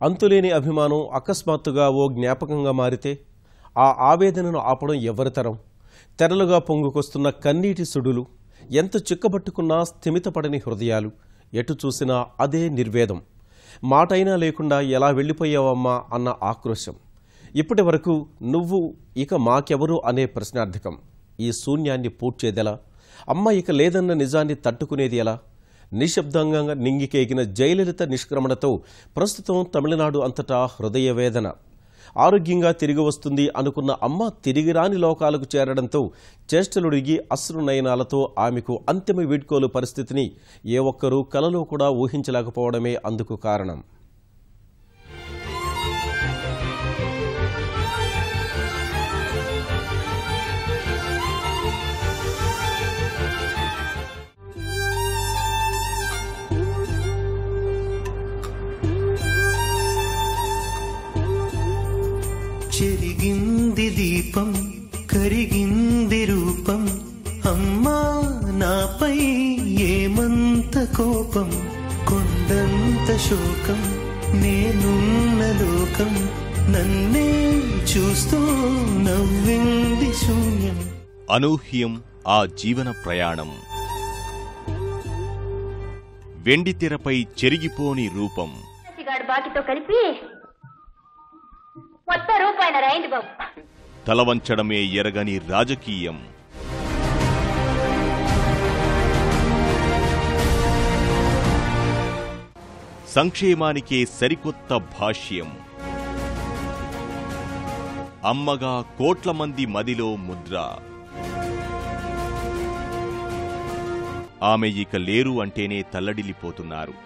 అంతులేని అభిమానం అకస్మాత్తుగా ఓ జ్ఞాపకంగా మారితే ఆ ఆవేదనను ఆపడం ఎవరితరం? తెరలుగా పొంగుకొస్తున్న కన్నీటి సుడులు, ఎంత చిక్కబట్టుకున్నా స్థిమితపడని హృదయాలు, ఎటు చూసినా అదే నిర్వేదం. మాటైనా లేకుండా ఎలా వెళ్ళిపోయావమ్మా అన్న ఆక్రోశం. ఇప్పటి వరకు నువ్వు ఇక మాకెవరు అనే ప్రశ్నార్థకం. ఈ శూన్యాన్ని పూడ్చేదెలా? అమ్మ ఇక లేదన్న నిజాన్ని తట్టుకునేది ఎలా? నిశ్శబ్దంగా నింగికేగిన జయలలిత నిష్క్రమణతో ప్రస్తుతం తమిళనాడు అంతటా హృదయవేదన. ఆరోగ్యంగా తిరిగి వస్తుంది అనుకున్న అమ్మ తిరిగి రాని లోకాలకు చేరడంతో చేష్టలుడిగి అశ్రునయనాలతో ఆమెకు అంతిమ వీడ్కోలు పరిస్థితిని ఏ ఒక్కరూ కలలో కూడా ఊహించలేకపోవడమే అందుకు కారణం. చెరిగింది దీపం, కరిగింది రూపం, అమ్మా నాపై ఏమంత కోపం, కొండంత శోకం, నేనున్న లోకం, నన్నే చూస్తూ నవ్వింది శూన్యం. అనూహ్యం ఆ జీవన ప్రయాణం. వెండితెరపై చెరిగిపోని రూపం. బాకితో కలిపి తలవంచడమే ఎరగని రాజకీయం. సంక్షేమానికే సరికొత్త భాష్యం. అమ్మగా కోట్ల మంది మదిలో ముద్ర. ఆమె ఇక లేరు అంటేనే తల్లడిల్లిపోతున్నారు.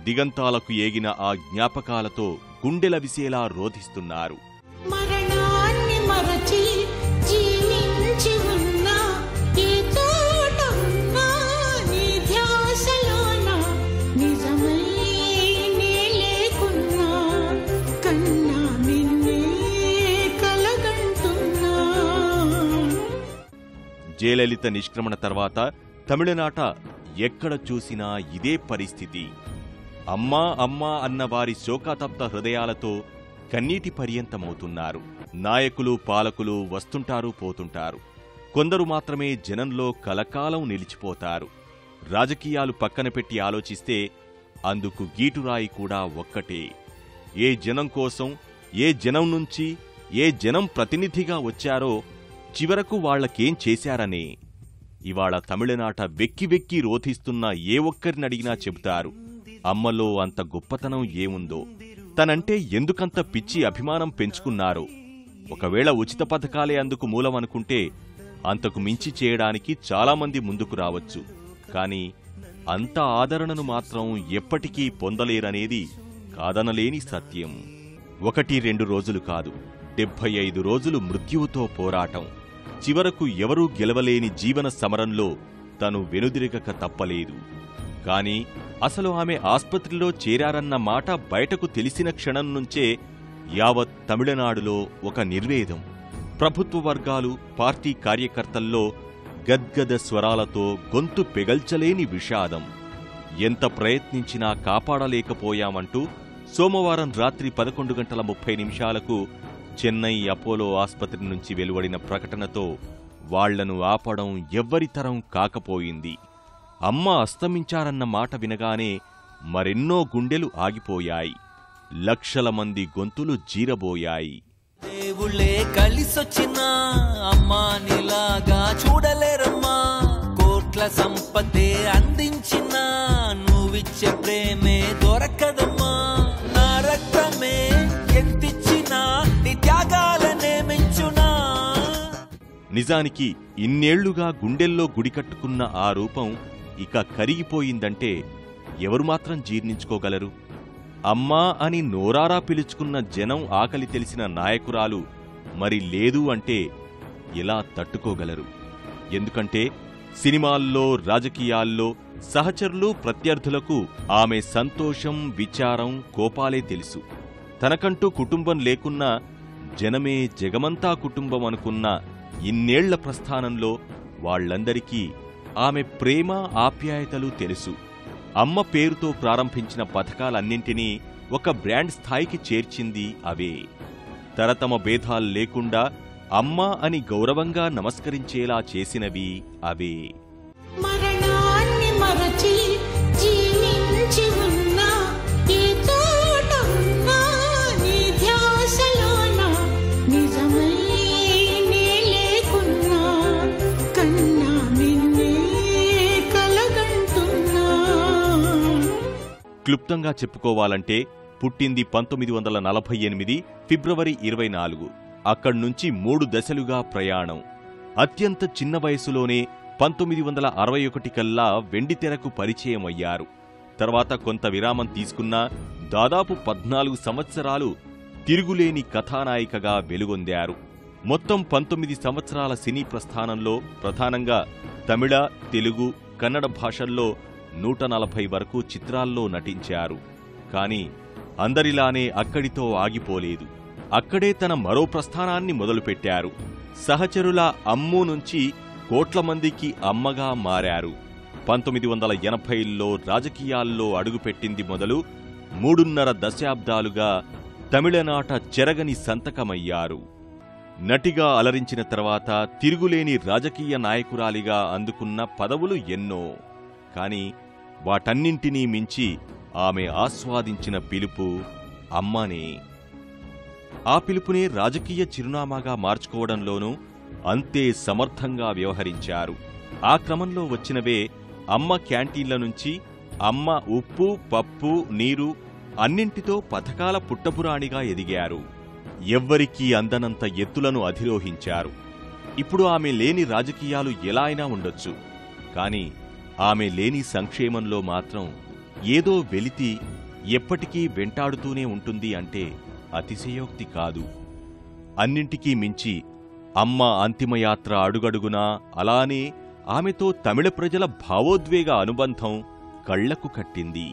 దిగంతాలకు ఏగిన ఆ జ్ఞాపకాలతో గుండెల విసేలా రోధిస్తున్నారు. మరణాన్ని మరచి జీవించి ఉన్నా, ఏ చోట ఉన్నా నీ ధ్యాసలోన నిజమై నే లేకున్నా, కన్నా నిన్నే కలగంటున్నా. జయలలిత నిష్క్రమణ తర్వాత తమిళనాట ఎక్కడ చూసినా ఇదే పరిస్థితి. అమ్మా అమ్మా అన్న వారి శోకాతప్త హృదయాలతో కన్నీటి పర్యంతమవుతున్నారు. నాయకులు పాలకులు వస్తుంటారు పోతుంటారు. కొందరు మాత్రమే జనంలో కలకాలం నిలిచిపోతారు. రాజకీయాలు పక్కన పెట్టి ఆలోచిస్తే అందుకు గీటురాయి కూడా ఒక్కటే. ఏ జనం కోసం, ఏ జనం నుంచి ఏ జనం ప్రతినిధిగా వచ్చారో చివరకు వాళ్లకేం చేశారనే. ఇవాళ తమిళనాట వెక్కి వెక్కి రోధిస్తున్న ఏ ఒక్కరినడిగినా చెబుతారు, అమ్మలో అంత గొప్పతనం ఏముందో, తనంటే ఎందుకంత పిచ్చి అభిమానం పెంచుకున్నారో. ఒకవేళ ఉచిత పథకాలే అందుకు మూలమనుకుంటే అంతకు మించి చేయడానికి చాలామంది ముందుకు రావచ్చు. కాని అంత ఆదరణను మాత్రం ఎప్పటికీ పొందలేరనేది కాదనలేని సత్యం. 1-2 రోజులు కాదు, 75 రోజులు మృత్యువుతో పోరాటం. చివరకు ఎవరూ గెలవలేని జీవన సమరంలో తను వెనుదిరగక తప్పలేదు. కాని అసలు ఆమె ఆస్పత్రిలో చేరారన్న మాట బయటకు తెలిసిన క్షణం నుంచే యావత్ తమిళనాడులో ఒక నిర్వేదం. ప్రభుత్వ వర్గాలు, పార్టీ కార్యకర్తల్లో గద్గద స్వరాలతో గొంతు పెగల్చలేని విషాదం. ఎంత ప్రయత్నించినా కాపాడలేకపోయామంటూ సోమవారం రాత్రి 11:30 చెన్నై అపోలో ఆస్పత్రి నుంచి వెలువడిన ప్రకటనతో వాళ్లను ఆపడం ఎవ్వరితరం కాకపోయింది. అమ్మ అస్తమించారన్న మాట వినగానే మరెన్నో గుండెలు ఆగిపోయాయి. లక్షల మంది గొంతులు జీరబోయాయి. దేవుళ్ళే కలిసొచ్చినా అమ్మా నీలాగా చూడలేరమ్మా, కోట్ల సంపదే అందించినా నువ్విచ్చే ప్రేమే దొరకదమ్మా, నా రక్తమే ఎంతిచ్చినా నీ త్యాగాలనే మెంచునా. నిజానికి ఇన్నేళ్లుగా గుండెల్లో గుడికట్టుకున్న ఆ రూపం ఇక కరిగిపోయిందంటే ఎవరు మాత్రం జీర్ణించుకోగలరు? అమ్మా అని నోరారా పిలుచుకున్న జనం ఆకలి తెలిసిన నాయకురాలు మరి లేదు అంటే ఎలా తట్టుకోగలరు? ఎందుకంటే సినిమాల్లో, రాజకీయాల్లో సహచరులు, ప్రత్యర్థులకు ఆమె సంతోషం, విచారం, కోపాలే తెలుసు. తనకంటూ కుటుంబం లేకున్నా జనమే జగమంతా కుటుంబం అనుకున్న ఇన్నేళ్ల ప్రస్థానంలో వాళ్లందరికీ ఆమె ప్రేమ, ఆప్యాయతలు తెలుసు. అమ్మ పేరుతో ప్రారంభించిన పథకాలన్నింటినీ ఒక బ్రాండ్ స్థాయికి చేర్చింది అవే. తరతమ భేదాలు లేకుండా అమ్మ అని గౌరవంగా నమస్కరించేలా చేసినవి అవే. మరణాన్ని మరచి జీవించి ఉన్నా, ఏ చోట ఉన్నా నీ ధ్యాసలోన నిజమై నే లేకున్నా, కన్నా నిన్నే కలగంటున్నా. క్లుప్తంగా చెప్పుకోవాలంటే పుట్టింది 1948 ఫిబ్రవరి 24. అక్కడ్నుంచి 3 దశలుగా ప్రయాణం. అత్యంత చిన్న వయసులోనే 1961 కల్లా వెండితెరకు పరిచయమయ్యారు. తర్వాత కొంత విరామం తీసుకున్నా దాదాపు 14 సంవత్సరాలు తిరుగులేని కథానాయికగా వెలుగొందారు. మొత్తం 19 సంవత్సరాల సినీ ప్రస్థానంలో ప్రధానంగా తమిళ, తెలుగు, కన్నడ భాషల్లో 140 వరకు చిత్రాల్లో నటించారు. కానీ అందరిలానే అక్కడితో ఆగిపోలేదు. అక్కడే తన మరో ప్రస్థానాన్ని మొదలుపెట్టారు. సహచరుల అమ్ము నుంచి కోట్ల మందికి అమ్మగా మారారు. 1980ల్లో రాజకీయాల్లో అడుగుపెట్టింది మొదలు 3.5 దశాబ్దాలుగా తమిళనాట చెరగని సంతకమయ్యారు. నటిగా అలరించిన తర్వాత తిరుగులేని రాజకీయ నాయకురాలిగా అందుకున్న పదవులు ఎన్నో. కాని వాటన్నింటినీ మించి ఆమె ఆస్వాదించిన పిలుపు అమ్మనే. ఆ పిలుపునే రాజకీయ చిరునామాగా మార్చుకోవడంలోనూ అంతే సమర్థంగా వ్యవహరించారు. ఆ క్రమంలో వచ్చినవే అమ్మ క్యాంటీన్ల నుంచి అమ్మ ఉప్పు, పప్పు, నీరు అన్నింటితో పథకాల పుట్టపురాణిగా ఎదిగారు. ఎవ్వరికీ అందనంత ఎత్తులను అధిరోహించారు. ఇప్పుడు ఆమె లేని రాజకీయాలు ఎలా అయినా ఉండొచ్చు. కాని ఆమె లేని సంక్షేమంలో మాత్రం ఏదో వెలితి ఎప్పటికీ వెంటాడుతూనే ఉంటుంది అంటే అతిశయోక్తి కాదు. అన్నింటికీ మించి అమ్మ అంతిమయాత్ర అడుగడుగునా అలానే ఆమెతో తమిళ ప్రజల భావోద్వేగ అనుబంధం కళ్లకు కట్టింది.